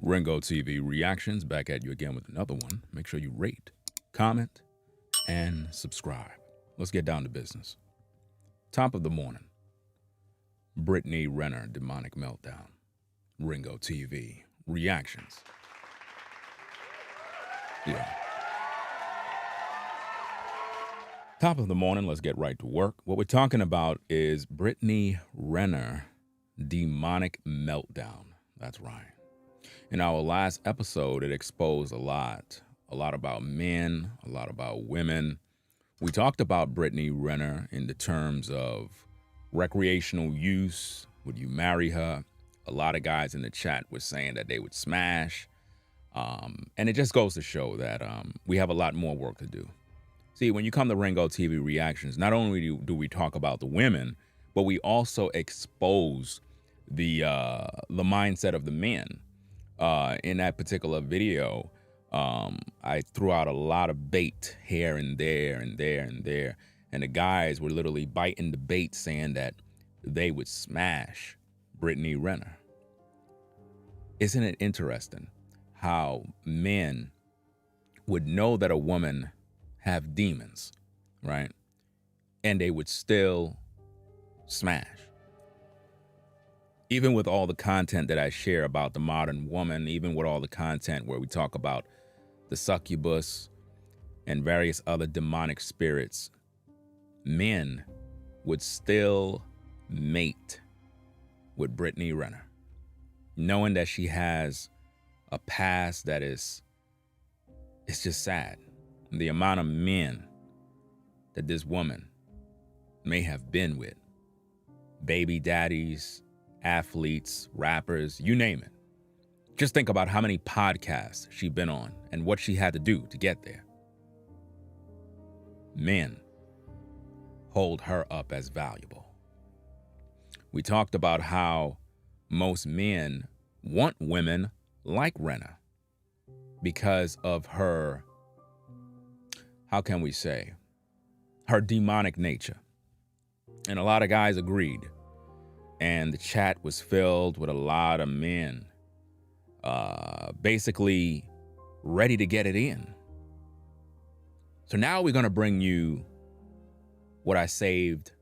Ringo TV Reactions back at you again with another one. Make sure you rate, comment, and subscribe. Let's get down to business. Top of the morning. Brittany Renner, Demonic Meltdown. Ringo TV Reactions. Yeah. Top of the morning, let's get right to work. What we're talking about is Brittany Renner, Demonic Meltdown. That's right. In our last episode, it exposed a lot about men, a lot about women. We talked about Brittany Renner in the terms of recreational use. Would you marry her? A lot of guys in the chat were saying that they would smash. And it just goes to show that we have a lot more work to do. See, when you come to Ringo TV Reactions, not only do we talk about the women, but we also expose the mindset of the men. In that particular video, I threw out a lot of bait here and there and there and there. And the guys were literally biting the bait saying that they would smash Brittany Renner. Isn't it interesting how men would know that a woman have demons, right? And they would still smash. Even with all the content that I share about the modern woman, even with all the content where we talk about the succubus and various other demonic spirits, men would still mate with Brittany Renner, knowing that she has a past that it's just sad. The amount of men that this woman may have been with, baby daddies, athletes, rappers, you name it. Just think about how many podcasts she's been on and what she had to do to get there. Men hold her up as valuable. We talked about how most men want women like Renner because of her, how can we say, her demonic nature. And a lot of guys agreed. And the chat was filled with a lot of men basically ready to get it in. So now we're going to bring you what I saved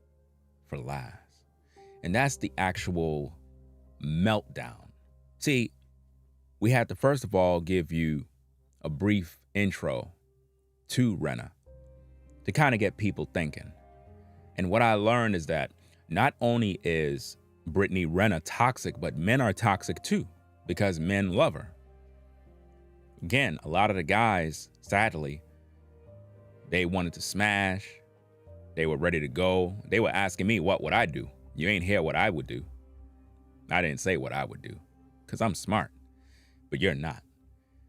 for last. And that's the actual meltdown. See, we had to first of all give you a brief intro to Renner to kind of get people thinking. And what I learned is that not only is Brittany Renner toxic, but men are toxic too, because men love her. Again, a lot of the guys, sadly, they wanted to smash. They were ready to go. They were asking me, what would I do? You ain't hear what I would do. I didn't say what I would do, because I'm smart, but you're not.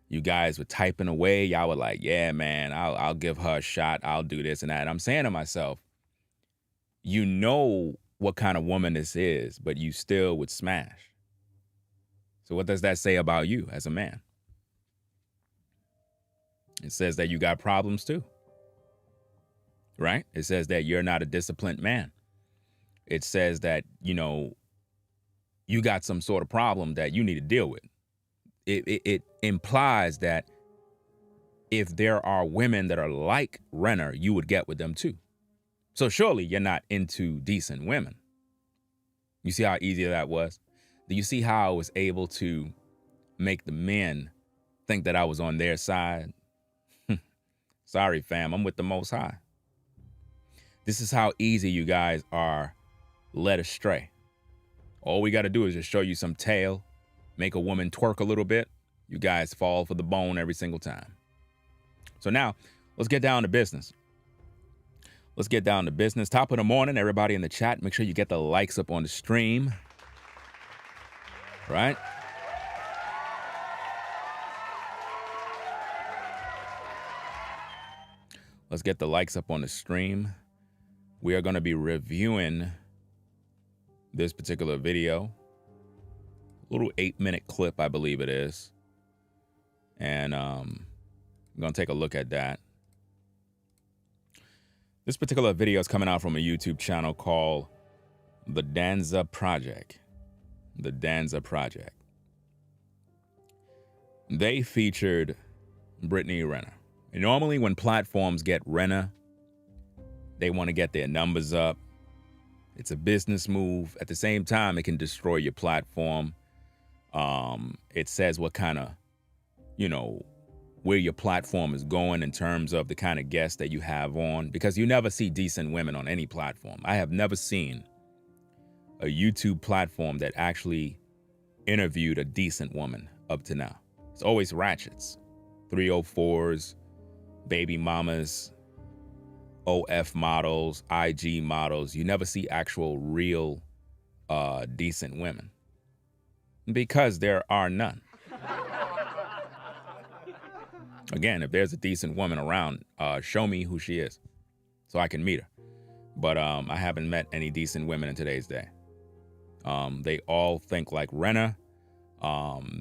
You guys were typing away. Y'all were like, yeah, man, I'll give her a shot. I'll do this and that. And I'm saying to myself, you know what kind of woman this is, but you still would smash. So what does that say about you as a man? It says that you got problems too, right? It says that you're not a disciplined man. It says that, you know, you got some sort of problem that you need to deal with. It implies that if there are women that are like Renner, you would get with them too. So surely you're not into decent women. You see how easy that was? Do you see how I was able to make the men think that I was on their side? Sorry, fam, I'm with the Most High. This is how easy you guys are led astray. All we got to do is just show you some tail, make a woman twerk a little bit. You guys fall for the bone every single time. So now let's get down to business. Let's get down to business. Top of the morning, everybody in the chat, make sure you get the likes up on the stream. Right? Let's get the likes up on the stream. We are going to be reviewing this particular video. A little 8-minute clip, I believe it is. And I'm going to take a look at that. This particular video is coming out from a YouTube channel called The Danza Project. The Danza Project. They featured Brittany Renner. And normally when platforms get Renner, they want to get their numbers up. It's a business move. At the same time, it can destroy your platform. It says what kind of, where your platform is going in terms of the kind of guests that you have on, because you never see decent women on any platform. I have never seen a YouTube platform that actually interviewed a decent woman up to now. It's always ratchets, 304s, baby mamas, OF models, IG models. You never see actual real decent women because there are none. Again, if there's a decent woman around, show me who she is so I can meet her. But I haven't met any decent women in today's day. They all think like Renner.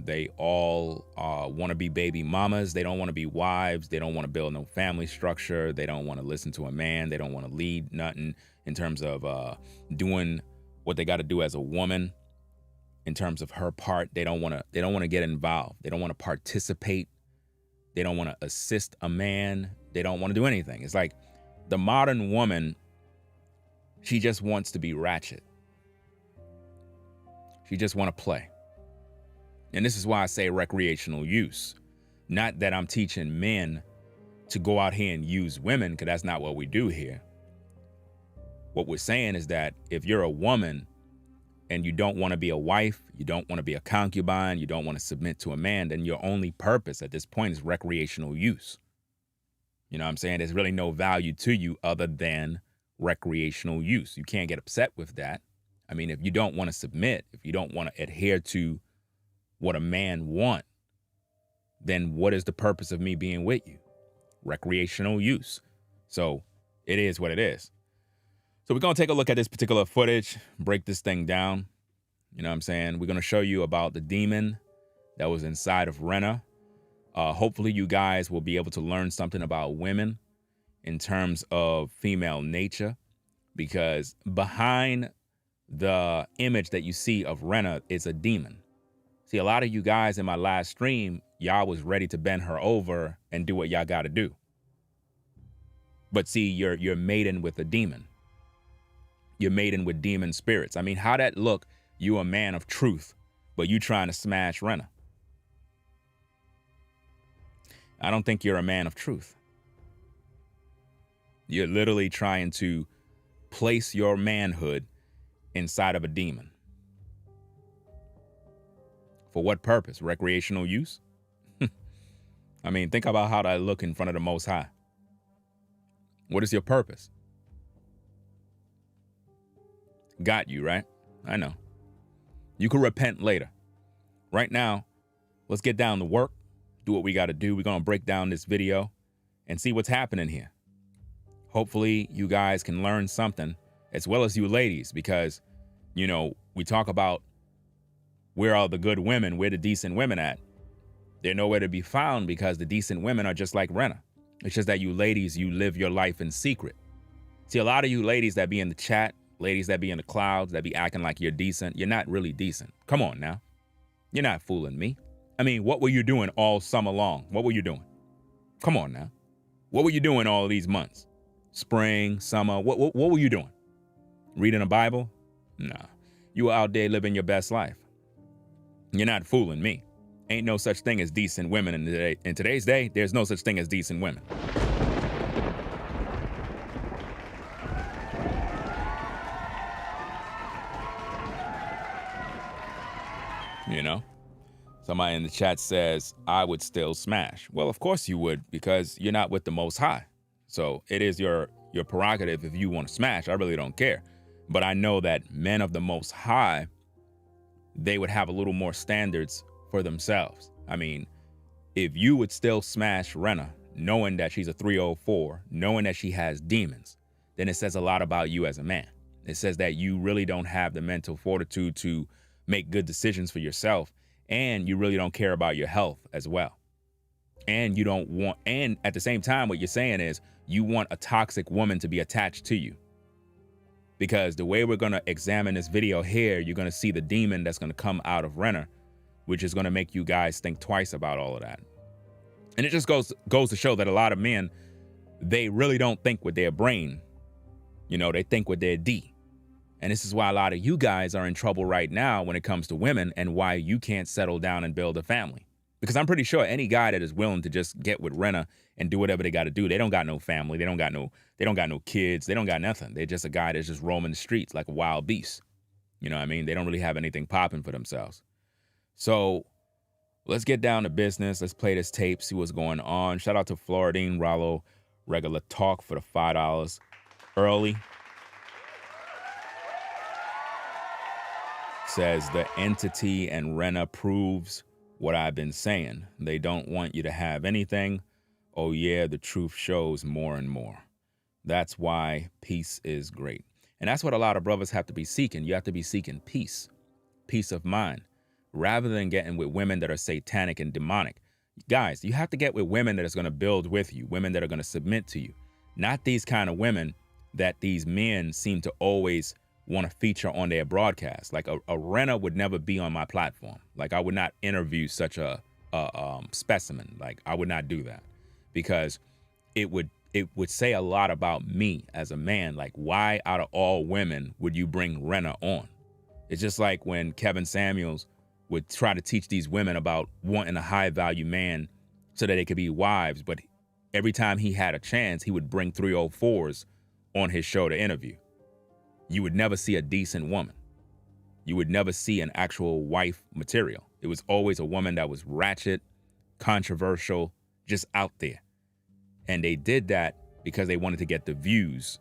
They all want to be baby mamas. They don't want to be wives. They don't want to build no family structure. They don't want to listen to a man. They don't want to lead nothing in terms of doing what they got to do as a woman in terms of her part. They don't want to get involved. They don't want to participate. They don't want to assist a man. They don't want to do anything. It's like the modern woman, she just wants to be ratchet. She just want to play. And this is why I say recreational use. Not that I'm teaching men to go out here and use women, because that's not what we do here. What we're saying is that if you're a woman and you don't want to be a wife, you don't want to be a concubine, you don't want to submit to a man, then your only purpose at this point is recreational use. You know what I'm saying? There's really no value to you other than recreational use. You can't get upset with that. I mean, if you don't want to submit, if you don't want to adhere to what a man want, then what is the purpose of me being with you? Recreational use. So it is what it is. So we're going to take a look at this particular footage, break this thing down. You know what I'm saying? We're going to show you about the demon that was inside of Renner. Hopefully you guys will be able to learn something about women in terms of female nature, because behind the image that you see of Renner is a demon. See, a lot of you guys in my last stream, y'all was ready to bend her over and do what y'all got to do. But see, you're mating with a demon. You're mating with demon spirits. I mean, how that look? You a man of truth, but you trying to smash Renner. I don't think you're a man of truth. You're literally trying to place your manhood inside of a demon. For what purpose? Recreational use? I mean, think about how that look in front of the Most High. What is your purpose? Got you, right? I know. You can repent later. Right now, let's get down to work, do what we got to do. We're going to break down this video and see what's happening here. Hopefully, you guys can learn something, as well as you ladies, because, we talk about where are the good women, where the decent women at? They're nowhere to be found because the decent women are just like Renner. It's just that you ladies, you live your life in secret. See, a lot of you ladies that be in the chat, ladies that be in the clouds, that be acting like you're decent, you're not really decent. Come on now. You're not fooling me. I mean, what were you doing all summer long? What were you doing? Come on now. What were you doing all these months? Spring, summer, what were you doing? Reading a Bible? Nah. You were out there living your best life. You're not fooling me. Ain't no such thing as decent women in today's day. There's no such thing as decent women. Somebody in the chat says, I would still smash. Well, of course you would, because you're not with the Most High. So it is your prerogative if you want to smash. I really don't care. But I know that men of the Most High, they would have a little more standards for themselves. I mean, if you would still smash Renner, knowing that she's a 304, knowing that she has demons, then it says a lot about you as a man. It says that you really don't have the mental fortitude to make good decisions for yourself, and you really don't care about your health as well. And you don't want, and at the same time, what you're saying is you want a toxic woman to be attached to you. Because the way we're going to examine this video here, you're going to see the demon that's going to come out of Renner which is going to make you guys think twice about all of that. And it just goes to show that a lot of men, they really don't think with their brain. You know, they think with their D. And this is why a lot of you guys are in trouble right now when it comes to women and why you can't settle down and build a family. Because I'm pretty sure any guy that is willing to just get with Renner and do whatever they got to do, they don't got no family, they don't got no kids, they don't got nothing. They're just a guy that's just roaming the streets like a wild beast. You know what I mean? They don't really have anything popping for themselves. So let's get down to business. Let's play this tape, see what's going on. Shout out to Floridine Rollo, regular talk for the $5 early. Says the entity and Renner proves what I've been saying. They don't want you to have anything. Oh yeah, the truth shows more and more. That's why peace is great. And that's what a lot of brothers have to be seeking. You have to be seeking peace of mind, rather than getting with women that are satanic and demonic. Guys, you have to get with women that is going to build with you, women that are going to submit to you, not these kind of women that these men seem to always want to feature on their broadcast. Like a Renner would never be on my platform. Like I would not interview such a specimen. Like I would not do that, because it would say a lot about me as a man. Like, why out of all women would you bring Renner on? It's just like when Kevin Samuels would try to teach these women about wanting a high value man so that they could be wives. But every time he had a chance, he would bring 304s on his show to interview. You would never see a decent woman. You would never see an actual wife material. It was always a woman that was ratchet, controversial, just out there. And they did that because they wanted to get the views,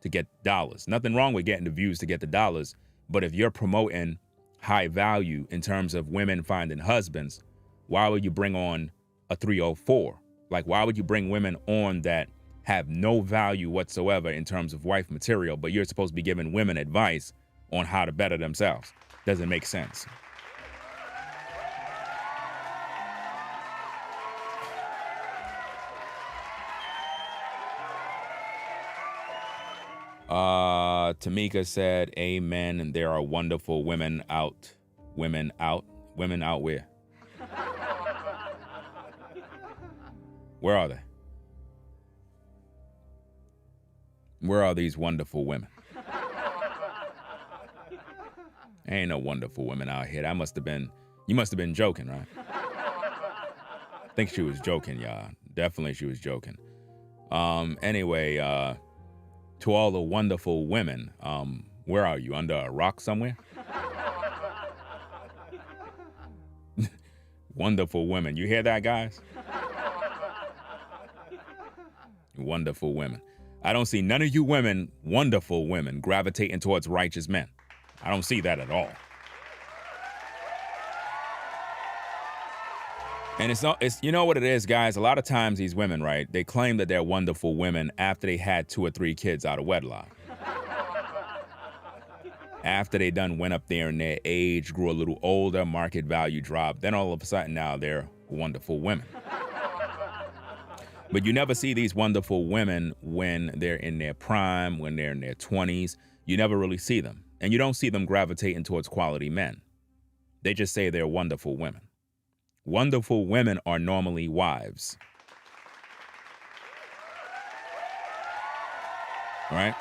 to get dollars. Nothing wrong with getting the views to get the dollars. But if you're promoting high value in terms of women finding husbands, why would you bring on a 304? Like, why would you bring women on that have no value whatsoever in terms of wife material, but you're supposed to be giving women advice on how to better themselves? Doesn't make sense. Tamika said, amen. And there are wonderful women out. Women out where? Where are they? Where are these wonderful women? Ain't no wonderful women out here. You must have been joking, right? I think she was joking, y'all. Definitely she was joking. Anyway, to all the wonderful women, where are you? Under a rock somewhere? Wonderful women. You hear that, guys? Wonderful women. I don't see none of you women, wonderful women, gravitating towards righteous men. I don't see that at all. And it's you know what it is, guys? A lot of times these women, right, they claim that they're wonderful women after they had 2 or 3 kids out of wedlock. After they done went up there in their age, grew a little older, market value dropped, then all of a sudden now they're wonderful women. But you never see these wonderful women when they're in their prime, when they're in their 20s. You never really see them. And you don't see them gravitating towards quality men. They just say they're wonderful women. Wonderful women are normally wives. Right?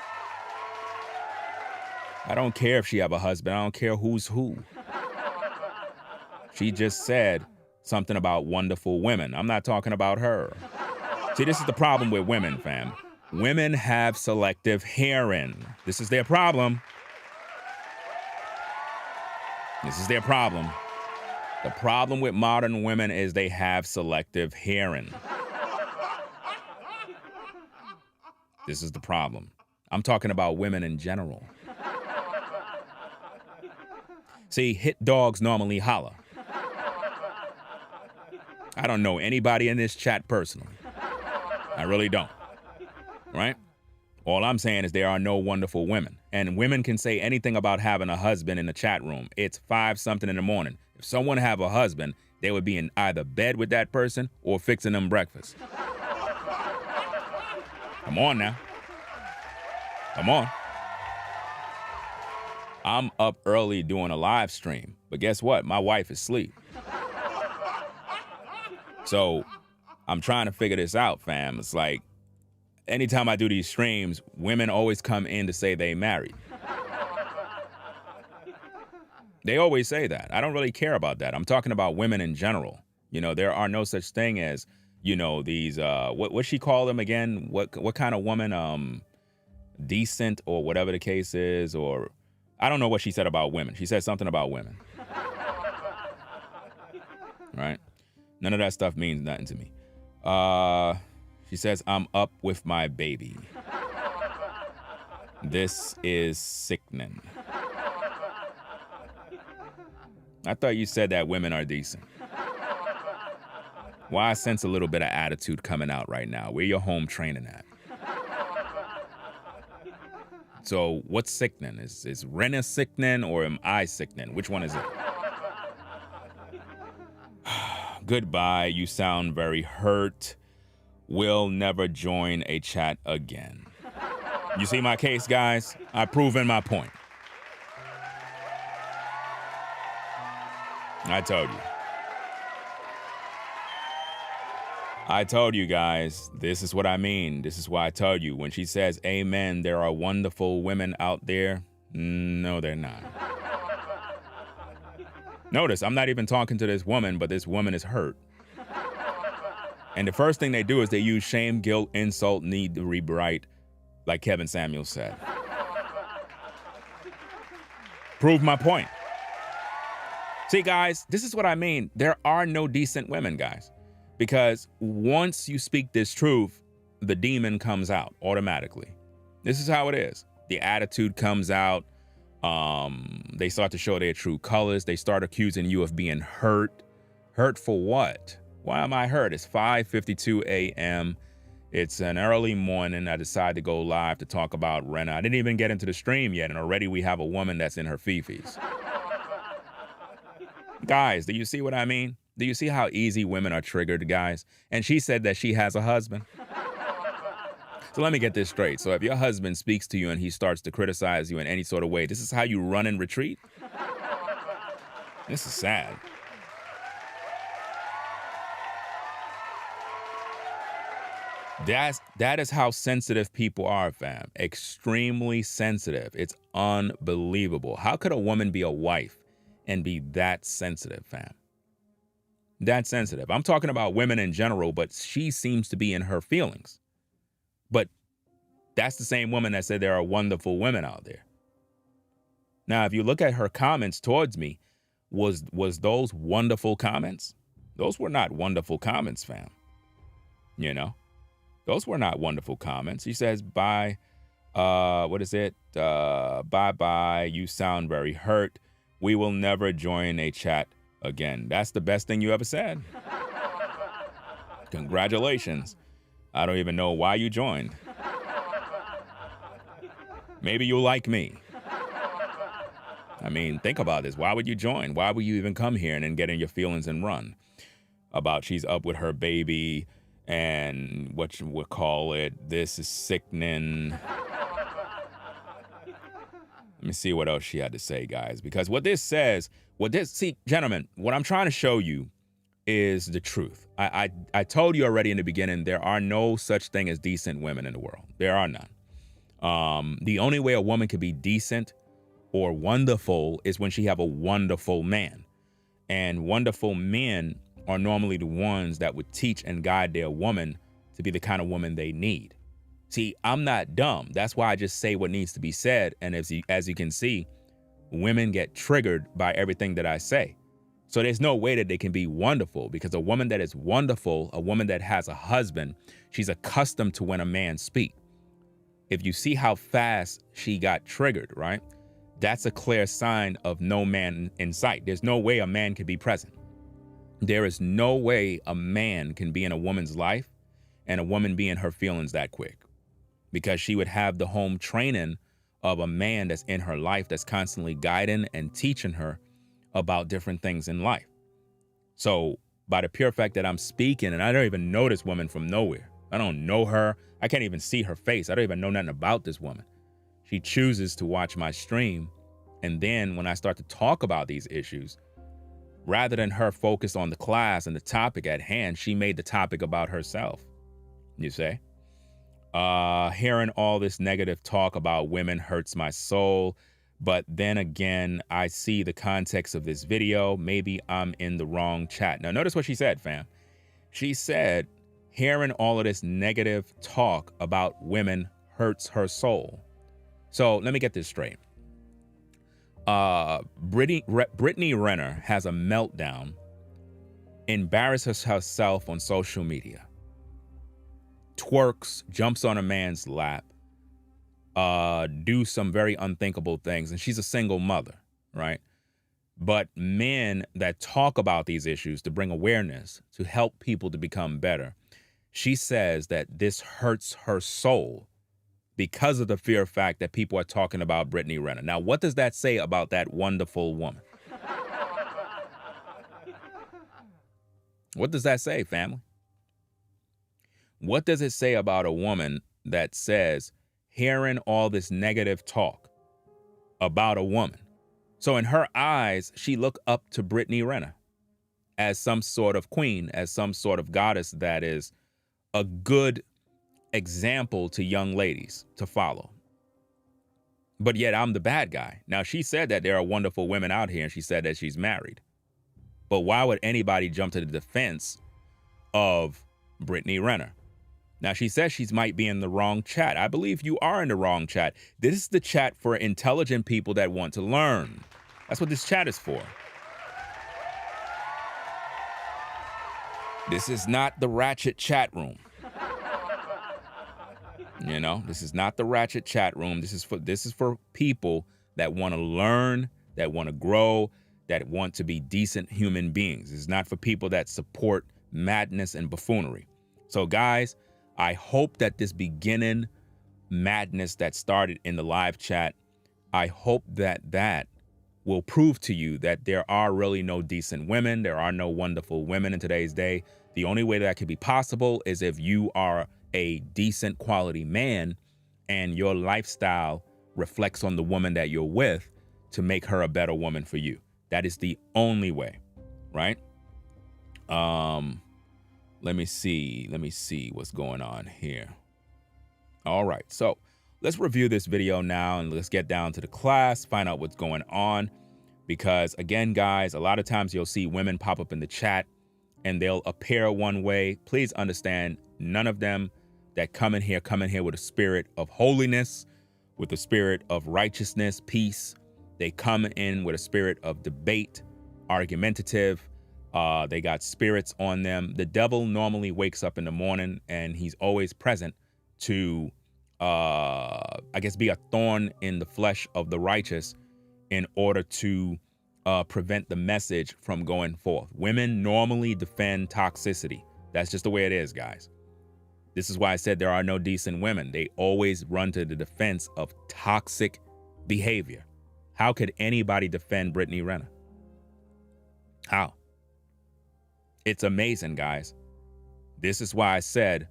I don't care if she have a husband. I don't care who's who. She just said something about wonderful women. I'm not talking about her. See, this is the problem with women, fam. Women have selective hearing. This is their problem. This is their problem. The problem with modern women is they have selective hearing. This is the problem. I'm talking about women in general. See, hit dogs normally holler. I don't know anybody in this chat personally. I really don't. Right? All I'm saying is there are no wonderful women. And women can say anything about having a husband in the chat room. It's 5-something in the morning. If someone have a husband, they would be in either bed with that person or fixing them breakfast. Come on now. Come on. I'm up early doing a live stream, but guess what? My wife is asleep. So I'm trying to figure this out, fam. It's like anytime I do these streams, women always come in to say they married. They always say that. I don't really care about that. I'm talking about women in general. You know, there are no such thing as, you know, these what she call them again? What kind of woman? Decent or whatever the case is, or I don't know what she said about women. She said something about women. Right? None of that stuff means nothing to me. She says, I'm up with my baby. This is sickening. I thought you said that women are decent. Why I sense a little bit of attitude coming out right now. Where your home training at? So what's sickening? Is Renner sickening or am I sickening? Which one is it? Goodbye. You sound very hurt. Will never join a chat again. You see my case, guys? I've proven my point. I told you. I told you guys, this is what I mean. This is why I told you. When she says, amen, there are wonderful women out there. No, they're not. Notice, I'm not even talking to this woman, but this woman is hurt. And the first thing they do is they use shame, guilt, insult, need to rewrite, like Kevin Samuels said. Prove my point. See, guys, this is what I mean. There are no decent women, guys. Because once you speak this truth, the demon comes out automatically. This is how it is. The attitude comes out. They start to show their true colors. They start accusing you of being hurt. Hurt for what? Why am I hurt? It's 5:52 a.m. It's an early morning. I decided to go live to talk about Renner. I didn't even get into the stream yet, and already we have a woman that's in her fifis. Guys, do you see what I mean? Do you see how easy women are triggered, guys? And she said that she has a husband. So let me get this straight. So if your husband speaks to you and he starts to criticize you in any sort of way, this is how you run and retreat? This is sad. That is how sensitive people are, fam. Extremely sensitive. It's unbelievable. How could a woman be a wife and be that sensitive, fam? That sensitive. I'm talking about women in general, but she seems to be in her feelings. But that's the same woman that said there are wonderful women out there. Now, if you look at her comments towards me, was those wonderful comments? Those were not wonderful comments, fam. You know, those were not wonderful comments. She says, bye. What is it? Bye-bye. You sound very hurt. We will never join a chat again. That's the best thing you ever said. Congratulations. I don't even know why you joined. Maybe you'll like me. I mean, think about this. Why would you join? Why would you even come here and then get in your feelings and run? About she's up with her baby and what you would call it. This is sickening. Let me see what else she had to say, guys. Because what this says, see, gentlemen, what I'm trying to show you is the truth. I told you already in the beginning, there are no such thing as decent women in the world. There are none. The only way a woman could be decent or wonderful is when she have a wonderful man. And wonderful men are normally the ones that would teach and guide their woman to be the kind of woman they need. See, I'm not dumb. That's why I just say what needs to be said. And as you can see, women get triggered by everything that I say. So there's no way that they can be wonderful, because a woman that is wonderful, a woman that has a husband, she's accustomed to when a man speaks. If you see how fast she got triggered, right? That's a clear sign of no man in sight. There's no way a man can be present. There is no way a man can be in a woman's life and a woman be in her feelings that quick, because she would have the home training of a man that's in her life, that's constantly guiding and teaching her about different things in life. So by the pure fact that I'm speaking, and I don't even know this woman from nowhere. I don't know her. I can't even see her face. I don't even know nothing about this woman. She chooses to watch my stream And then when I start to talk about these issues, rather than her focus on the class and the topic at hand, she made the topic about herself. You say? Hearing all this negative talk about women hurts my soul. But then again, I see the context of this video. Maybe I'm in the wrong chat. Now, notice what she said, fam. She said, hearing all of this negative talk about women hurts her soul. So let me get this straight. Brittany Renner has a meltdown, embarrasses herself on social media, twerks, jumps on a man's lap, do some very unthinkable things. And she's a single mother, right? But men that talk about these issues to bring awareness, to help people to become better, she says that this hurts her soul because of the fear fact that people are talking about Brittany Renner. Now, what does that say about that wonderful woman? What does that say, family? What does it say about a woman that says, hearing all this negative talk about a woman? So in her eyes, she looked up to Brittany Renner as some sort of queen, as some sort of goddess that is a good example to young ladies to follow. But yet I'm the bad guy. Now, she said that there are wonderful women out here, and she said that she's married. But why would anybody jump to the defense of Brittany Renner? Now, she says she might be in the wrong chat. I believe you are in the wrong chat. This is the chat for intelligent people that want to learn. That's what this chat is for. This is not the ratchet chat room. You know, this is not the ratchet chat room. This is for people that want to learn, that want to grow, that want to be decent human beings. It's not for people that support madness and buffoonery. So, guys, I hope that this beginning madness that started in the live chat, I hope that that will prove to you that there are really no decent women. There are no wonderful women in today's day. The only way that could be possible is if you are a decent quality man and your lifestyle reflects on the woman that you're with to make her a better woman for you. That is the only way, right? Let me see what's going on here. All right, so let's review this video now and let's get down to the class, find out what's going on. Because again, guys, a lot of times you'll see women pop up in the chat and they'll appear one way. Please understand, none of them that come in here with a spirit of holiness, with a spirit of righteousness, peace. They come in with a spirit of debate, argumentative. They got spirits on them. The devil normally wakes up in the morning and he's always present to, I guess, be a thorn in the flesh of the righteous in order to prevent the message from going forth. Women normally defend toxicity. That's just the way it is, guys. This is why I said there are no decent women. They always run to the defense of toxic behavior. How could anybody defend Brittany Renner? How? It's amazing, guys. This is why I said,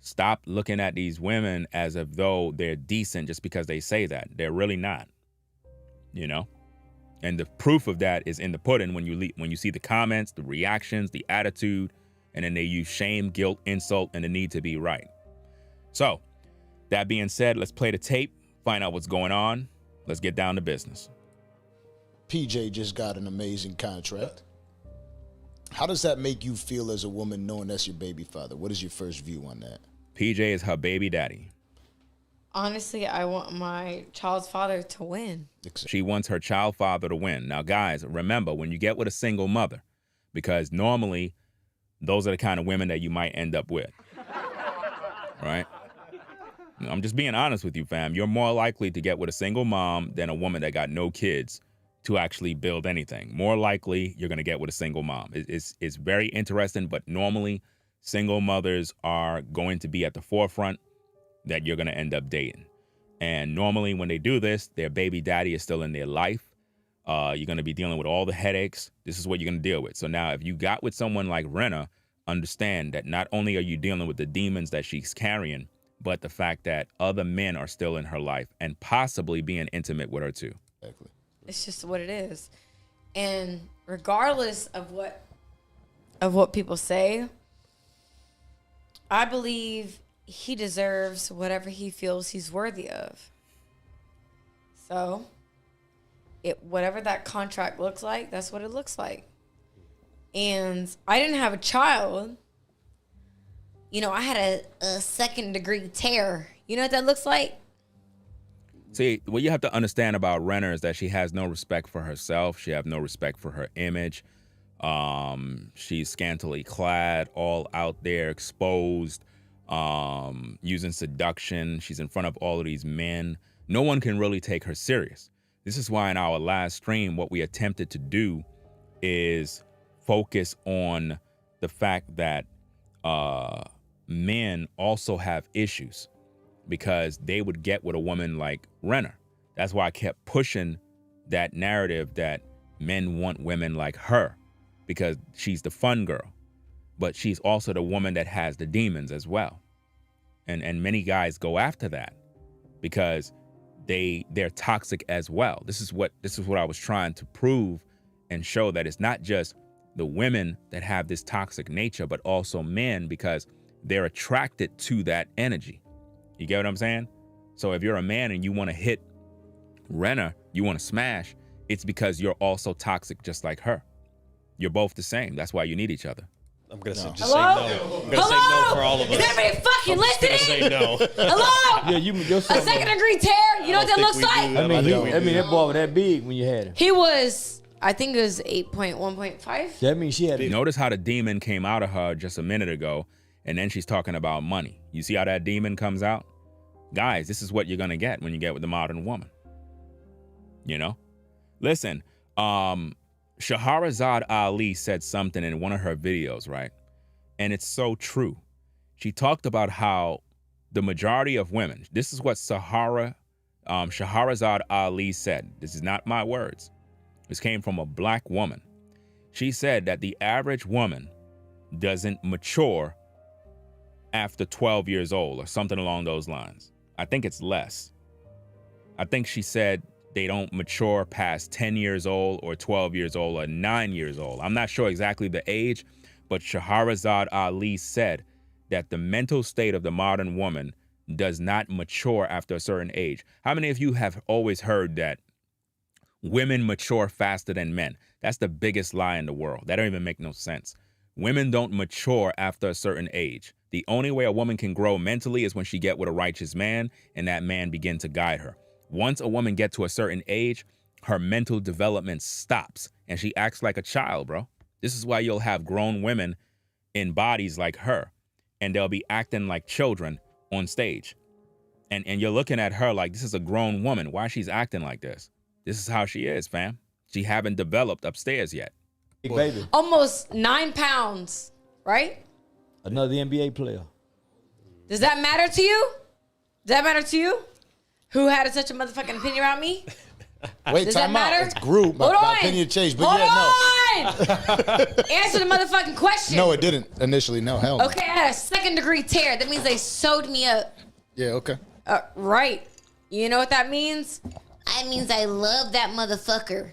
stop looking at these women as if though they're decent just because they say that. They're really not, you know? And the proof of that is in the pudding when you see the comments, the reactions, the attitude, and then they use shame, guilt, insult, and the need to be right. So, that being said, let's play the tape, find out what's going on. Let's get down to business. PJ just got an amazing contract. How does that make you feel as a woman knowing that's your baby father? What is your first view on that? PJ is her baby daddy. Honestly, I want my child's father to win. She wants her child father to win. Now, guys, remember, when you get with a single mother, because normally those are the kind of women that you might end up with, right? I'm just being honest with you, fam. You're more likely to get with a single mom than a woman that got no kids to actually build anything. More likely, you're going to get with a single mom. It's very interesting, but normally single mothers are going to be at the forefront that you're going to end up dating. And normally when they do this, their baby daddy is still in their life. You're going to be dealing with all the headaches. This is what you're going to deal with. So now if you got with someone like Renner, understand that not only are you dealing with the demons that she's carrying, but the fact that other men are still in her life and possibly being intimate with her too. Exactly. It's just what it is. And regardless of what people say, I believe he deserves whatever he feels he's worthy of. So, whatever that contract looks like, that's what it looks like. And I didn't have a child. You know, I had a second-degree tear. You know what that looks like? See, what you have to understand about Renner is that she has no respect for herself. She has no respect for her image. She's scantily clad, all out there, exposed, using seduction. She's in front of all of these men. No one can really take her serious. This is why in our last stream, what we attempted to do is focus on the fact that men also have issues, because they would get with a woman like Renner. That's why I kept pushing that narrative that men want women like her, because she's the fun girl, but she's also the woman that has the demons as well. And many guys go after that because they're toxic as well. This is what I was trying to prove and show, that it's not just the women that have this toxic nature, but also men, because they're attracted to that energy. You get what I'm saying? So if you're a man and you want to hit Renner, you want to smash, it's because you're also toxic just like her. You're both the same. That's why you need each other. I'm going to just Hello? say no. I'm going to say no for all of us. Is everybody fucking I'm listening? just going to say no. Hello? Yeah, your A son. second-degree tear? You know what that think looks we do like? that. I mean, that boy was that big when you had him. He was, I think it was 8.1.5. That means she had it. Notice how the demon came out of her just a minute ago, and then she's talking about money. You see how that demon comes out? Guys, this is what you're going to get when you get with the modern woman. You know? Listen, Shahrazad Ali said something in one of her videos, right? And it's so true. She talked about how the majority of women, this is what Shahrazad Ali said. This is not my words. This came from a black woman. She said that the average woman doesn't mature after 12 years old or something along those lines. I think it's less. I think she said they don't mature past 10 years old or 12 years old or 9 years old. I'm not sure exactly the age, but Shahrazad Ali said that the mental state of the modern woman does not mature after a certain age. How many of you have always heard that women mature faster than men? That's the biggest lie in the world. That don't even make no sense. Women don't mature after a certain age. The only way a woman can grow mentally is when she get with a righteous man and that man begin to guide her. Once a woman gets to a certain age, her mental development stops and she acts like a child, bro. This is why you'll have grown women in bodies like her and they'll be acting like children on stage. And you're looking at her like, this is a grown woman. Why she's acting like this? This is how she is, fam. She haven't developed upstairs yet. Big baby. Almost 9 pounds, right? Another NBA player. Does that matter to you? Does that matter to you? Who had such a motherfucking opinion about me? Wait, Does that time out. matter? It's grew. Hold My on. opinion changed, but Hold yeah, on. Answer the motherfucking question. no. No, it didn't initially. No, hell no. Okay, I had a second-degree tear. That means they sewed me up. Yeah, okay. Right. You know what that means? That means I love that motherfucker.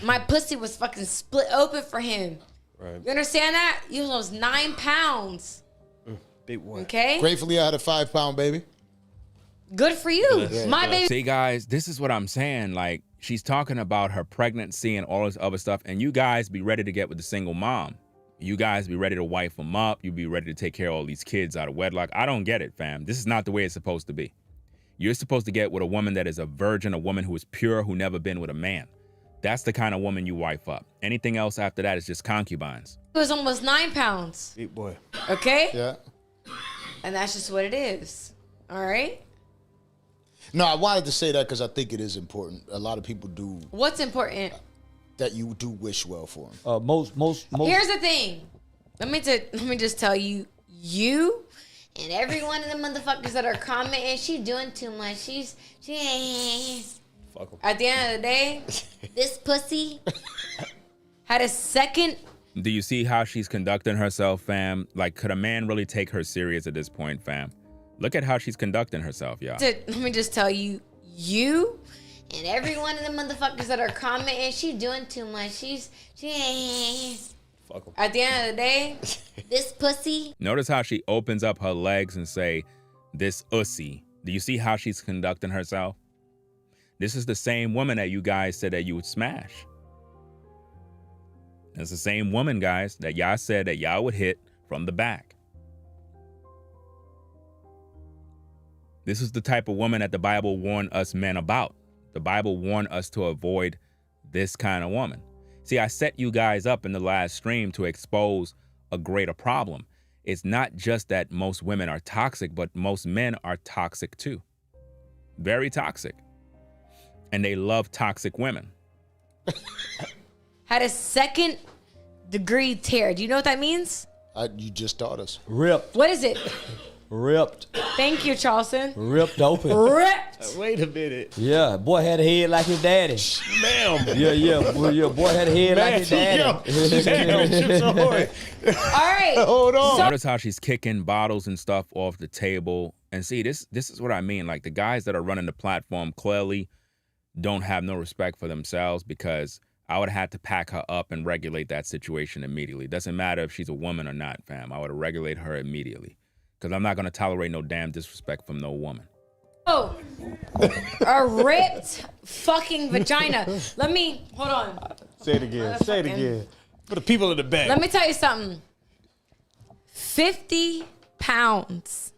My pussy was fucking split open for him. Right. You understand that? You lost 9 pounds. Big one. Okay? Gratefully, I had a 5-pound baby. Good for you. Yeah, My baby. See, guys, this is what I'm saying. Like, she's talking about her pregnancy and all this other stuff, and you guys be ready to get with the single mom. You guys be ready to wife them up. You be ready to take care of all these kids out of wedlock. I don't get it, fam. This is not the way it's supposed to be. You're supposed to get with a woman that is a virgin, a woman who is pure, who never been with a man. That's the kind of woman you wife up. Anything else after that is just concubines. It was almost 9 pounds. Big boy. Okay? Yeah. And that's just what it is. All right? No, I wanted to say that because I think it is important. A lot of people do What's important? that. You do wish well for them. Most. Here's the thing. Let me just tell you, you and every one of the motherfuckers that are commenting, she's doing too much. She Fuck 'em. At the end of the day, this pussy had a second. Do you see how she's conducting herself, fam? Like, could a man really take her serious at this point, fam? Look at how she's conducting herself, y'all. Let me just tell you, you And every one of the motherfuckers that are commenting, she doing too much. She Fuck 'em. at the end of the day, this pussy. Notice how she opens up her legs and say, this ussy. Do you see how she's conducting herself? This is the same woman that you guys said that you would smash. It's the same woman, guys, that y'all said that y'all would hit from the back. This is the type of woman that the Bible warned us men about. The Bible warned us to avoid this kind of woman. See, I set you guys up in the last stream to expose a greater problem. It's not just that most women are toxic, but most men are toxic too. Very toxic. And they love toxic women. had a second degree tear. Do you know what that means? You just taught us. Ripped. What is it? Ripped. Thank you, Charleston. Ripped open. Ripped. Wait a minute. Yeah, boy had a head like his daddy. Ma'am. Yeah, boy had a head like his daddy. All right. Hold on. Notice how she's kicking bottles and stuff off the table. And see, this is what I mean. Like, the guys that are running the platform clearly don't have no respect for themselves, because I would have had to pack her up and regulate that situation immediately. Doesn't matter if she's a woman or not, fam. I would have regulated her immediately, because I'm not going to tolerate no damn disrespect from no woman. Oh, a ripped fucking vagina. Let me, hold on. Say it again. Say it again. For the people in the back. Let me tell you something. 50 pounds.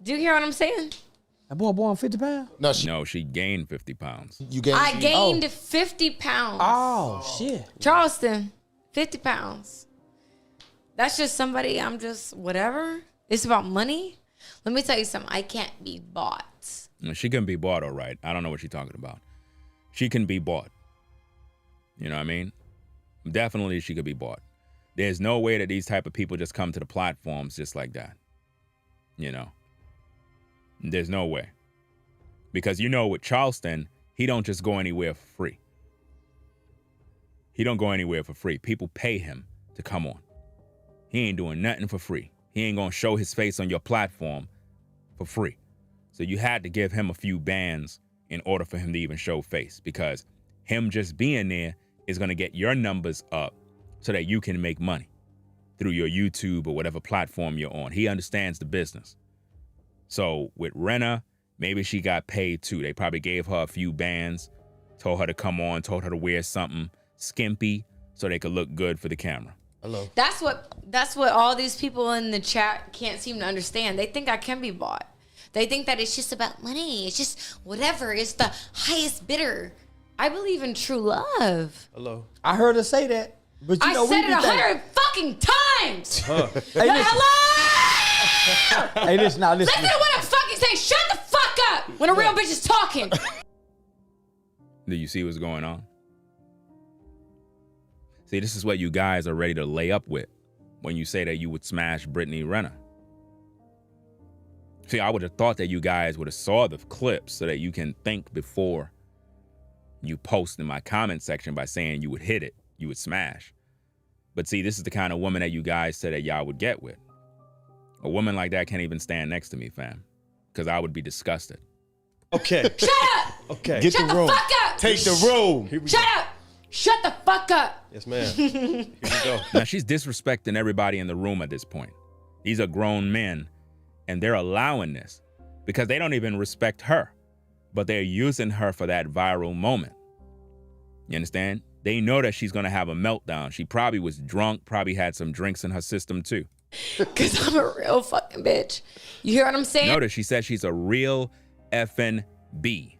Do you hear what I'm saying? That boy born 50 pounds? No, she gained 50 pounds. You gained. I gained 50 pounds. Oh, shit. Charleston, 50 pounds. That's just somebody, I'm just whatever. It's about money. Let me tell you something. I can't be bought. She can be bought, all right. I don't know what she's talking about. She can be bought. You know what I mean? Definitely she could be bought. There's no way that these type of people just come to the platforms just like that. You know? There's no way. Because, you know, with Charleston, he don't just go anywhere for free. He don't go anywhere for free. People pay him to come on. He ain't doing nothing for free. He ain't gonna show his face on your platform for free. So you had to give him a few bands in order for him to even show face, because him just being there is gonna get your numbers up so that you can make money through your YouTube or whatever platform you're on. He understands the business. So with Renner, maybe she got paid too. They probably gave her a few bands, told her to come on, told her to wear something skimpy so they could look good for the camera. Hello. That's what all these people in the chat can't seem to understand. They think I can be bought. They think that it's just about money. It's just whatever. It's the highest bidder. I believe in true love. Hello. I heard her say that. But you know, I said we it be 100 fucking times. Hey, Yeah, listen. hello! Hey, listen now, Listen to what I'm fucking saying. Shut the fuck up when a real bitch is talking. Do you see what's going on? See, this is what you guys are ready to lay up with when you say that you would smash Brittany Renner. See, I would have thought that you guys would have saw the clips so that you can think before you post in my comment section by saying you would hit it, you would smash. But see, this is the kind of woman that you guys said that y'all would get with. A woman like that can't even stand next to me, fam, because I would be disgusted. Okay. Shut up! Okay. Shut the fuck up! Take the room. Here we Shut go. up! Shut the fuck up! Yes, ma'am. Here we go. Now, she's disrespecting everybody in the room at this point. These are grown men, and they're allowing this because they don't even respect her, but they're using her for that viral moment. You understand? They know that she's going to have a meltdown. She probably was drunk, probably had some drinks in her system too. Because I'm a real fucking bitch. You hear what I'm saying? Notice she said she's a real effing B.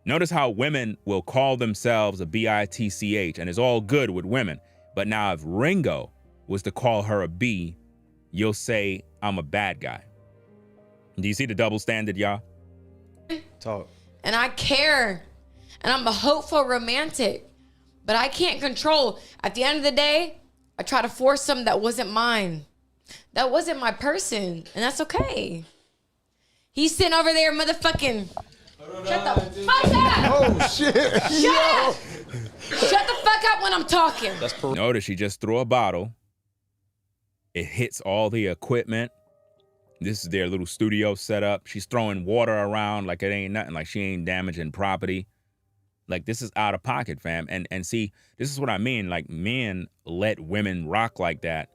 Notice how women will call themselves a bitch, and it's all good with women. But now if Ringo was to call her a B, you'll say I'm a bad guy. Do you see the double standard, y'all? Talk. And I care. And I'm a hopeful romantic. But I can't control. At the end of the day, I try to force something that wasn't mine. That wasn't my person. And that's okay. He's sitting over there motherfucking... Shut the fuck up! Oh shit! Shut up! Shut the fuck up when I'm talking. Notice she just threw a bottle. It hits all the equipment. This is their little studio setup. She's throwing water around like it ain't nothing, like she ain't damaging property. Like, this is out of pocket, fam. And see, this is what I mean. Like, men let women rock like that.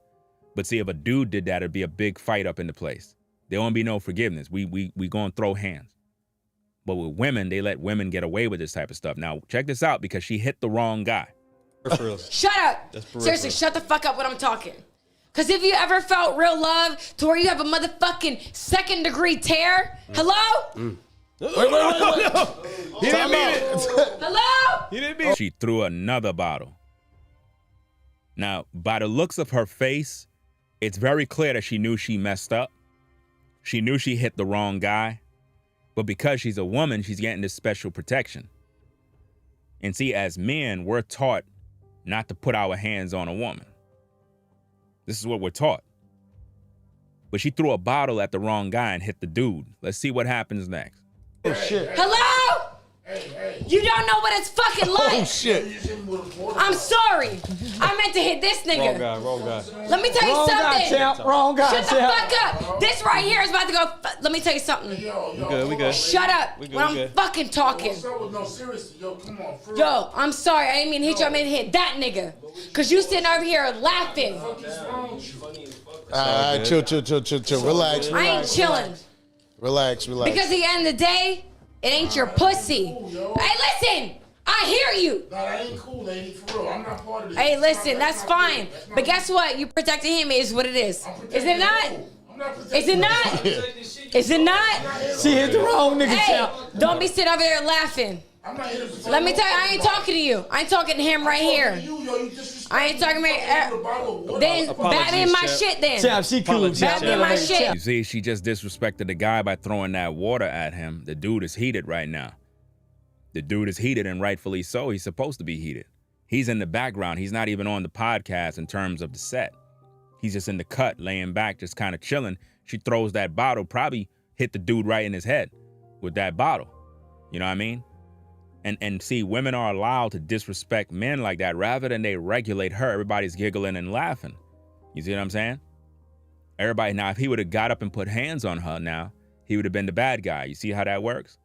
But see, if a dude did that, it'd be a big fight up in the place. There won't be no forgiveness. We gonna throw hands. But with women, they let women get away with this type of stuff. Now, check this out, because she hit the wrong guy. Shut up. Seriously, shut the fuck up when I'm talking. Because if you ever felt real love to where you have a motherfucking second-degree tear, hello? Wait. He didn't mean it. Hello? He didn't mean it. She threw another bottle. Now, by the looks of her face, it's very clear that she knew she messed up. She knew she hit the wrong guy. But because she's a woman, she's getting this special protection. And see, as men, we're taught not to put our hands on a woman. This is what we're taught. But she threw a bottle at the wrong guy and hit the dude. Let's see what happens next. Oh, shit. Hello? You don't know what it's fucking like. Oh, shit. I'm sorry. I meant to hit this nigga. Wrong guy. Let me tell you Wrong guy, something. champ. Wrong guy, Shut the champ. fuck up. This right here is about to go. Let me tell you something. We good. Shut up when I'm fucking talking. No, seriously, yo, come on. For Yo, I'm sorry. I didn't mean to hit you. I meant to hit that nigga. Because you sitting over here laughing. All right, chill. Relax. I ain't chilling. Relax. Because at the end of the day, it ain't your pussy. Hey, listen. I hear you. Nah, that ain't cool, lady. For real, I'm not part of this. Hey, listen. That's fine. But guess what? You protecting him is what it is. Is it not? Is it not? Is it not? She hit the wrong nigga, Hey, champ. don't be sitting over there laughing. I'm not here to Let me tell you, I ain't talking to you. I ain't talking to him right here. I ain't talking to Then bat me in my shit then. Champ, she cool. Bat me in my shit. You see, she just disrespected the guy by throwing that water at him. The dude is heated right now. The dude is heated, and rightfully so. He's supposed to be heated. He's in the background. He's not even on the podcast in terms of the set. He's just in the cut, laying back, just kind of chilling. She throws that bottle, probably hit the dude right in his head with that bottle. You know what I mean? And see, women are allowed to disrespect men like that. Rather than they regulate her, everybody's giggling and laughing. You see what I'm saying? Everybody, now, if he would have got up and put hands on her now, he would have been the bad guy. You see how that works?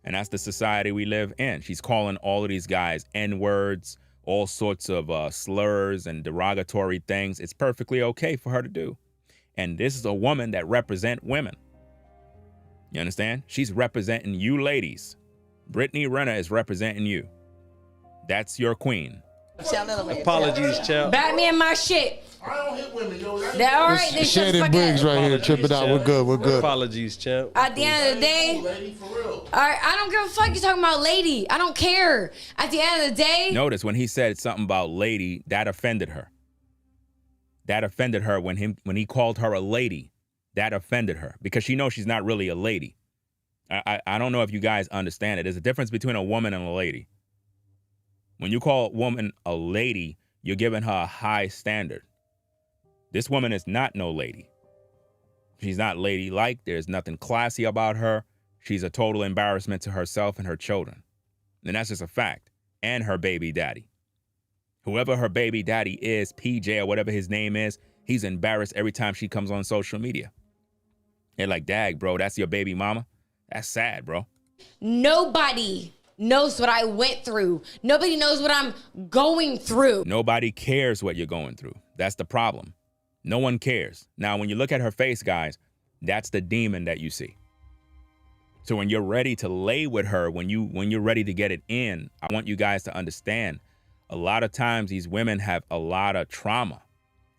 And that's the society we live in. She's calling all of these guys N-words, all sorts of slurs and derogatory things. It's perfectly okay for her to do. And this is a woman that represents women. You understand? She's representing you ladies. Brittany Renner is representing you. That's your queen. Apologies, champ. Bat me in my shit. I don't hit women, yo. All right, then shut the Shannon fuck Briggs up. right here tripping out. We're good. Apologies, champ. At the end of the day, Lady, for real. all right, I don't give a fuck you talking about lady. I don't care. At the end of the day, Notice when he said something about lady, that offended her. That offended her when he called her a lady. That offended her because she knows she's not really a lady. I don't know if you guys understand it. There's a difference between a woman and a lady. When you call a woman a lady, you're giving her a high standard. This woman is not no lady. She's not ladylike. There's nothing classy about her. She's a total embarrassment to herself and her children. And that's just a fact. And her baby daddy. Whoever her baby daddy is, PJ or whatever his name is, he's embarrassed every time she comes on social media. They're like, dag, bro, that's your baby mama? That's sad, bro. nobody knows what I went through. Nobody knows what I'm going through. Nobody cares what you're going through. That's the problem. No one cares. Now, when you look at her face, guys, that's the demon that you see. So when you're ready to lay with her, when you're ready to get it in, I want you guys to understand, a lot of times these women have a lot of trauma,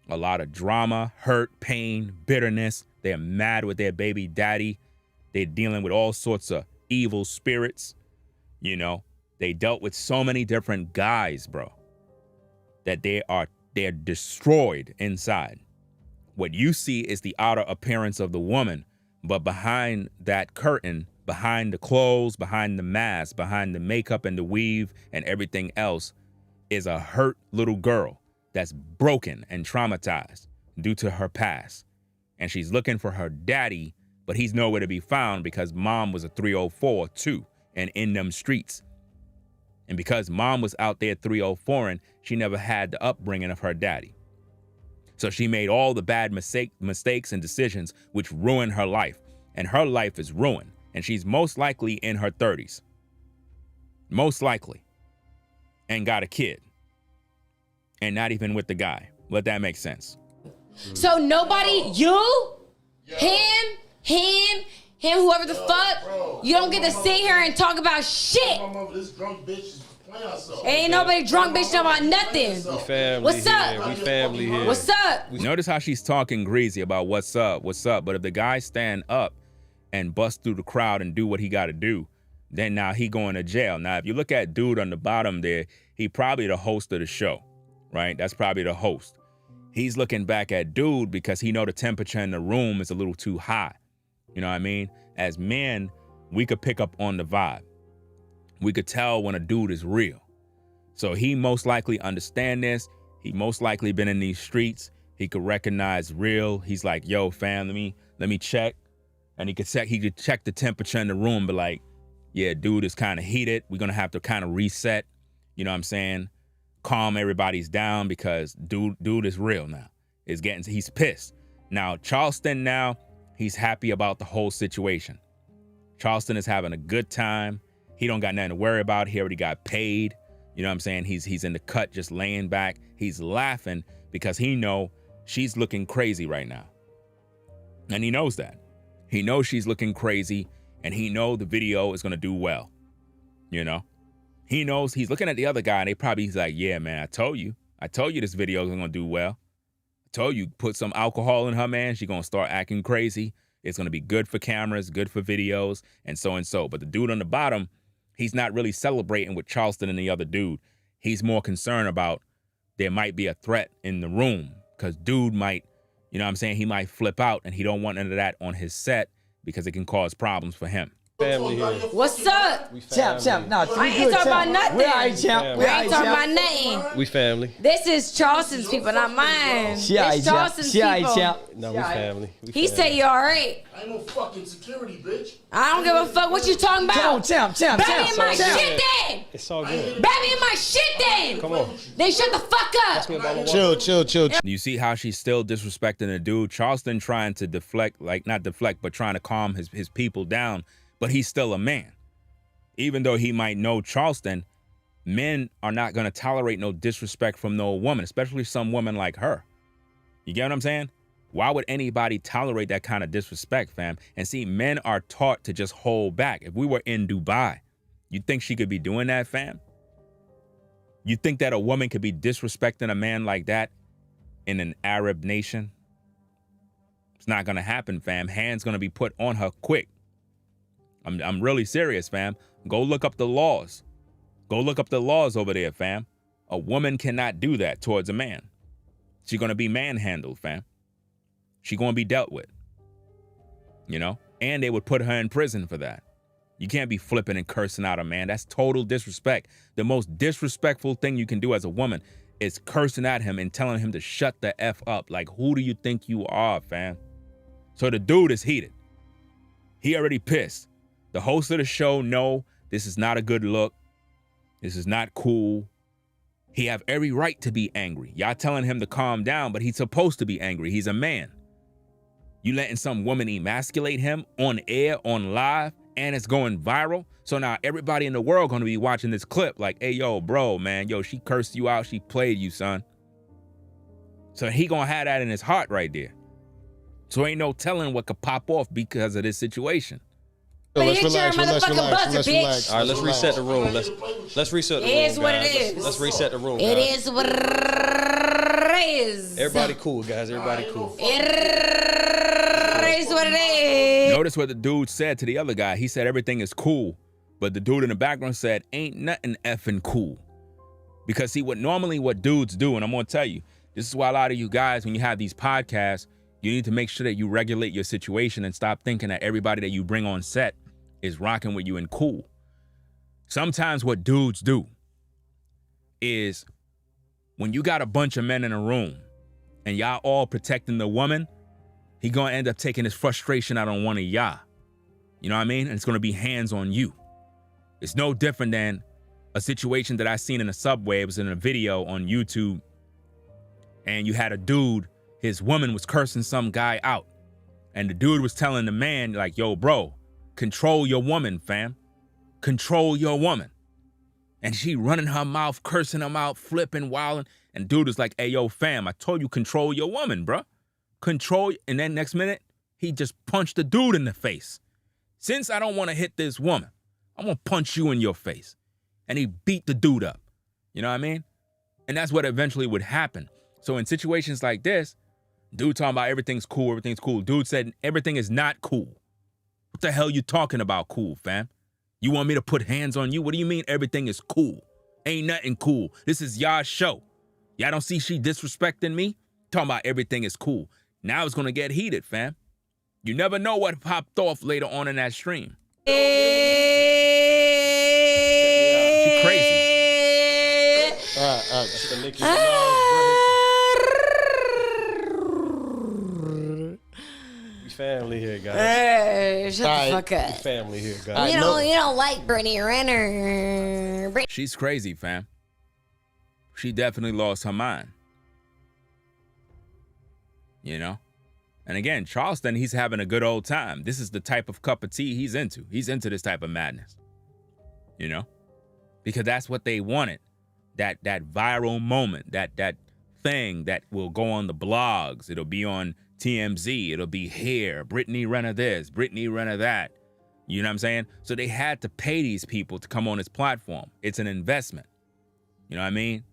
a lot of drama, hurt, pain, bitterness. They're mad with their baby daddy. They're dealing with all sorts of evil spirits. You know, they dealt with so many different guys, bro, that they're destroyed inside. What you see is the outer appearance of the woman, but behind that curtain, behind the clothes, behind the mask, behind the makeup and the weave and everything else is a hurt little girl that's broken and traumatized due to her past. And she's looking for her daddy, but he's nowhere to be found because mom was a 304 too and in them streets. And because mom was out there 304ing, she never had the upbringing of her daddy. So she made all the bad mistakes and decisions which ruined her life. And her life is ruined. And she's most likely in her 30s. Most likely. And got a kid. And not even with the guy. Let that make sense. So nobody, you, him, whoever the fuck, you don't get to sit here and talk about shit. My mother, this drunk bitch is playing herself. Ain't nobody drunk bitch talking about nothing. We family What's here. up? We family here. What's up? Notice how she's talking greasy about what's up. But if the guy stand up and bust through the crowd and do what he got to do, then now he going to jail. Now, if you look at dude on the bottom there, he probably the host of the show, right? That's probably the host. He's looking back at dude because he know the temperature in the room is a little too high. You know what I mean? As men, we could pick up on the vibe. We could tell when a dude is real. So he most likely understand this. He most likely been in these streets. He could recognize real. He's like, yo, fam, let me check. And he could check the temperature in the room, but like, yeah, dude is kind of heated. We're gonna have to kind of reset. You know what I'm saying? Calm everybody's down because dude is real now. He's pissed. Now, Charleston now, he's happy about the whole situation. Charleston is having a good time. He don't got nothing to worry about. He already got paid. You know what I'm saying? He's in the cut, just laying back. He's laughing because he know she's looking crazy right now. And he knows that. He knows she's looking crazy and he know the video is going to do well. You know? He knows he's looking at the other guy and he's like, yeah, man, I told you this video is going to do well. I told you, put some alcohol in her, man. She's going to start acting crazy. It's going to be good for cameras, good for videos, and so and so. But the dude on the bottom, he's not really celebrating with Charleston and the other dude. He's more concerned about there might be a threat in the room because dude might, you know what I'm saying? He might flip out and he don't want none of that on his set because it can cause problems for him. Family here. What's up? Champ. No, I ain't talking about nothing. We all right, champ. We ain't talking about nothing. We family. This is Charleston's people, not mine. She all right, It's champ. Charleston's She all right, people. champ. No, we family. He say you all right. I ain't no fucking security, bitch. I don't give a fuck what you talking about. Come on, champ. Bat me in my shit then. It's all good. Bat me in my shit then. Come on. Then shut the fuck up. Chill. You see how she's still disrespecting the dude? Charleston trying to not deflect, but trying to calm his people down. But he's still a man. Even though he might know Charleston, men are not going to tolerate no disrespect from no woman, especially some woman like her. You get what I'm saying? Why would anybody tolerate that kind of disrespect, fam? And see, men are taught to just hold back. If we were in Dubai, you think she could be doing that, fam? You think that a woman could be disrespecting a man like that in an Arab nation? It's not going to happen, fam. Hands going to be put on her quick. I'm really serious, fam. Go look up the laws. Go look up the laws over there, fam. A woman cannot do that towards a man. She's going to be manhandled, fam. She's going to be dealt with. You know? And they would put her in prison for that. You can't be flipping and cursing out a man. That's total disrespect. The most disrespectful thing you can do as a woman is cursing at him and telling him to shut the F up. Like, who do you think you are, fam? So the dude is heated. He already pissed. The host of the show know this is not a good look. This is not cool. He have every right to be angry. Y'all telling him to calm down, but he's supposed to be angry. He's a man. You letting some woman emasculate him on air, on live, and it's going viral. So now everybody in the world gonna be watching this clip like, hey, yo, bro, man, yo, she cursed you out. She played you, son. So he gonna have that in his heart right there. So ain't no telling what could pop off because of this situation. But hit your motherfucking buzzer, bitch. All right, let's reset the room. Let's reset the room. It is what guys. it is. Let's reset the room. It guys. is what it is. Everybody cool, guys. Everybody cool. It is what it is. Notice what the dude said to the other guy. He said everything is cool, but the dude in the background said ain't nothing effing cool. Because see, what dudes do, and I'm gonna tell you, this is why a lot of you guys, when you have these podcasts, you need to make sure that you regulate your situation and stop thinking that everybody that you bring on set is rocking with you and cool. Sometimes what dudes do is when you got a bunch of men in a room and y'all all protecting the woman, he gonna end up taking his frustration out on one of y'all. You know what I mean? And it's gonna be hands on you. It's no different than a situation that I seen in a subway. It was in a video on YouTube, and you had a dude his woman was cursing some guy out. And the dude was telling the man, like, yo, bro, control your woman, fam. Control your woman. And she running her mouth, cursing him out, flipping, wilding. And dude was like, hey, yo, fam, I told you control your woman, bro. Control. And then next minute, he just punched the dude in the face. Since I don't want to hit this woman, I'm going to punch you in your face. And he beat the dude up. You know what I mean? And that's what eventually would happen. So in situations like this, dude talking about everything's cool, everything's cool. Dude said everything is not cool. What the hell you talking about cool, fam? You want me to put hands on you? What do you mean everything is cool? Ain't nothing cool. This is y'all's show. Y'all don't see she disrespecting me? Talking about everything is cool. Now it's going to get heated, fam. You never know what popped off later on in that stream. She crazy. We family here, guys. Hey, shut the fuck We up. family here, guys. You don't like Brittany Renner. She's crazy, fam. She definitely lost her mind. You know? And again, Charleston, he's having a good old time. This is the type of cup of tea he's into. He's into this type of madness. You know? Because that's what they wanted. That viral moment, that thing that will go on the blogs. It'll be on TMZ. It'll be here. Brittany Renner this, Brittany Renner that. You know what I'm saying? So they had to pay these people to come on this platform. It's an investment. You know what I mean?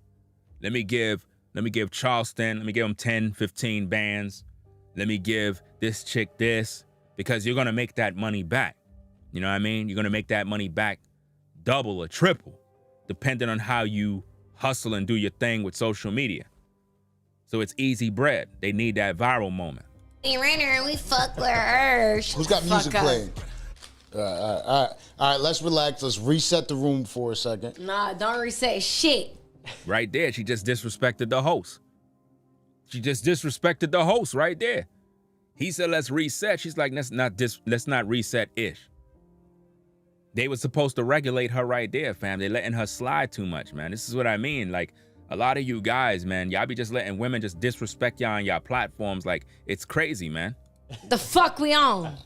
Let me give Charleston, let me give him 10, 15 bands. Let me give this chick this, because you're going to make that money back. You know what I mean? You're going to make that money back double or triple, depending on how you hustle and do your thing with social media. So it's easy bread. They need that viral moment. Renner, we fuck with her. Who's got music playing? All right, let's relax. Let's reset the room for a second. Nah, don't reset shit. Right there, she just disrespected the host. She just disrespected the host right there. He said, let's reset. She's like, let's not reset-ish. They were supposed to regulate her right there, fam. They're letting her slide too much, man. This is what I mean. Like, a lot of you guys, man, y'all be just letting women just disrespect y'all on y'all platforms. Like, it's crazy, man. The fuck we on?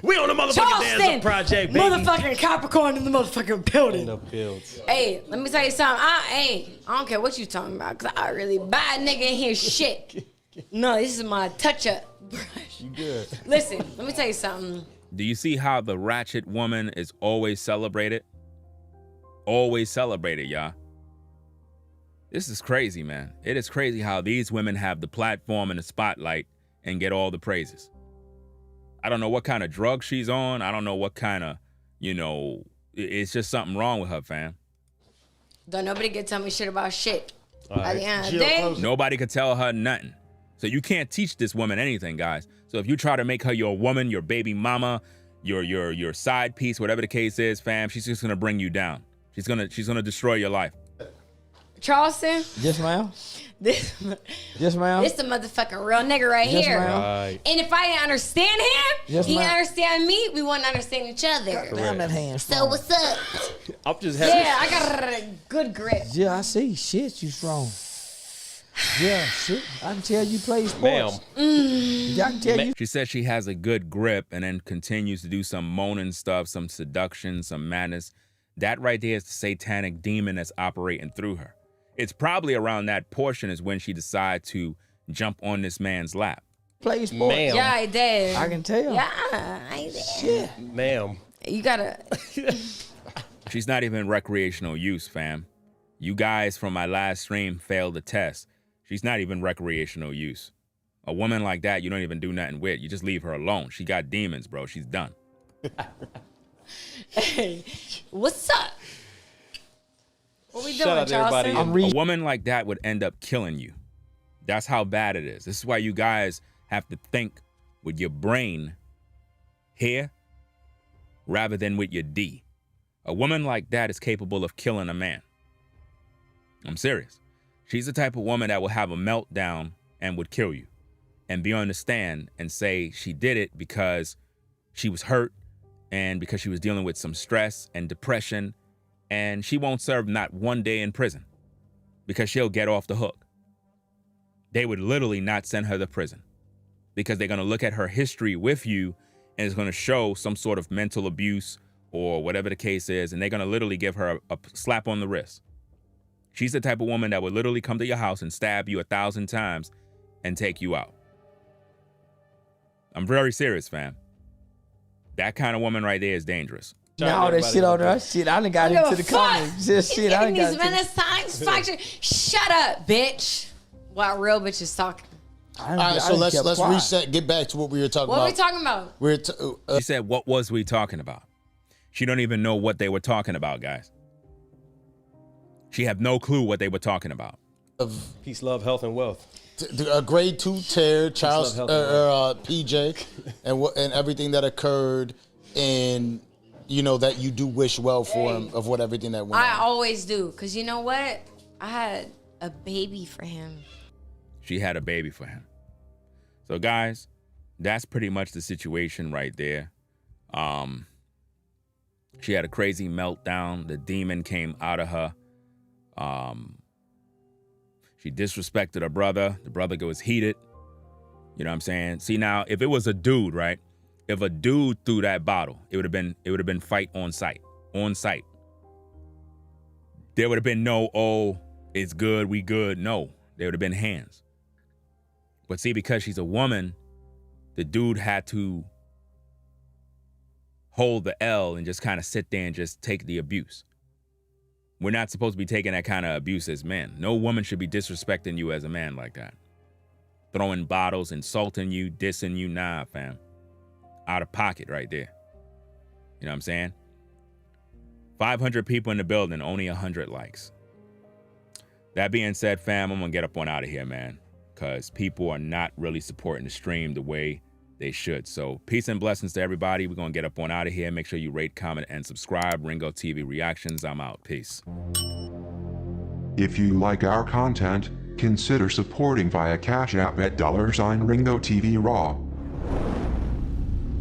We on the motherfucking Dancer Project, baby. Motherfucking Capricorn in the motherfucking building. In the builds. Hey, let me tell you something. I don't care what you talking about, because I really bad nigga in here shit. No, this is my touch-up brush. You good. Listen, let me tell you something. Do you see how the ratchet woman is always celebrated? Always celebrated, y'all. This is crazy, man. It is crazy how these women have the platform and the spotlight and get all the praises. I don't know what kind of drug she's on. I don't know what kind of, it's just something wrong with her, fam. Don't nobody get tell me shit about shit. All At the right. end of the day, Nobody could tell her nothing. So you can't teach this woman anything, guys. So if you try to make her your woman, your baby mama, your side piece, whatever the case is, fam, she's just gonna bring you down. She's gonna destroy your life. Charleston, Yes, ma'am. this Yes, ma'am. the motherfucking real nigga right Yes, here. ma'am. Right. And if I didn't understand him, Yes, he ma'am. understand me, we wouldn't understand each other. Damn, that hand So strong. what's up? I'm just happy. Yeah, I got a good grip. Yeah, I see. Shit, you strong. Yeah, shit. I can tell you play sports. Ma'am. Yeah, I can tell you. She says she has a good grip and then continues to do some moaning stuff, some seduction, some madness. That right there is the satanic demon that's operating through her. It's probably around that portion is when she decides to jump on this man's lap. Play sports. Ma'am. Yeah, I did. I can tell. Yeah, I did. Shit. Ma'am. You gotta. She's not even recreational use, fam. You guys from my last stream failed the test. She's not even recreational use. A woman like that, you don't even do nothing with. You just leave her alone. She got demons, bro. She's done. Hey, what's up? What we Shout doing, out to everybody Charleston? in- A woman like that would end up killing you. That's how bad it is. This is why you guys have to think with your brain here rather than with your D. A woman like that is capable of killing a man. I'm serious. She's the type of woman that will have a meltdown and would kill you and be on the stand and say she did it because she was hurt and because she was dealing with some stress and depression, and she won't serve not one day in prison because she'll get off the hook. they would literally not send her to prison because they're going to look at her history with you and it's going to show some sort of mental abuse or whatever the case is, and they're going to literally give her a slap on the wrist. She's the type of woman that would literally come to your house and stab you 1,000 times and take you out. I'm very serious, fam. That kind of woman right there is dangerous. Now that shit on there, shit, I done got into the comments. Just shit, I done got into these science faction. Shut up, bitch. While real bitches talking. All right, so let's reset. Get back to what we were talking about. What are we talking about? She said, "What was we talking about?" She don't even know what they were talking about, guys. She have no clue what they were talking about. Peace, love, health, and wealth. A grade 2 tear, Charles, PJ, and everything that occurred, and you know that you do wish well for him of what everything that went on. I always do, cause you know what? I had a baby for him. She had a baby for him. So guys, that's pretty much the situation right there. She had a crazy meltdown. The demon came out of her. She disrespected her brother. The brother was heated. You know what I'm saying? See, now, if it was a dude, right? If a dude threw that bottle, it would have been fight on sight. On sight. There would have been no, oh, it's good, we good. No, there would have been hands. But see, because she's a woman, the dude had to hold the L and just kind of sit there and just take the abuse. We're not supposed to be taking that kind of abuse as men. No woman should be disrespecting you as a man like that. Throwing bottles, insulting you, dissing you. Nah, fam. Out of pocket right there. You know what I'm saying? 500 people in the building, only 100 likes. That being said, fam, I'm going to get up on out of here, man. Because people are not really supporting the stream the way they should. So peace and blessings to everybody. We're going to get up on out of here. Make sure you rate, comment, and subscribe. Ringo TV Reactions. I'm out. Peace. If you like our content, consider supporting via Cash App at $Ringo TV Raw.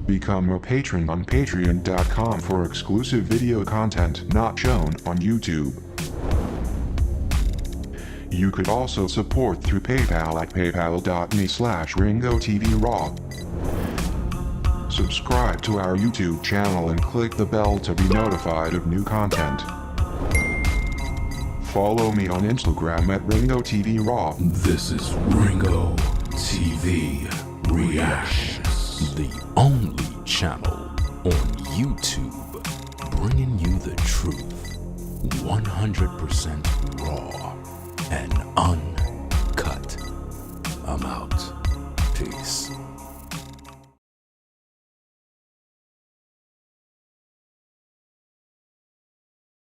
Become a patron on patreon.com for exclusive video content not shown on YouTube. You could also support through PayPal at paypal.me/Ringo TV Raw. Subscribe to our YouTube channel and click the bell to be notified of new content. Follow me on Instagram at Ringo TV Raw. This is Ringo TV Reactions, the only channel on YouTube bringing you the truth, 100% raw and uncut. I'm out. Peace.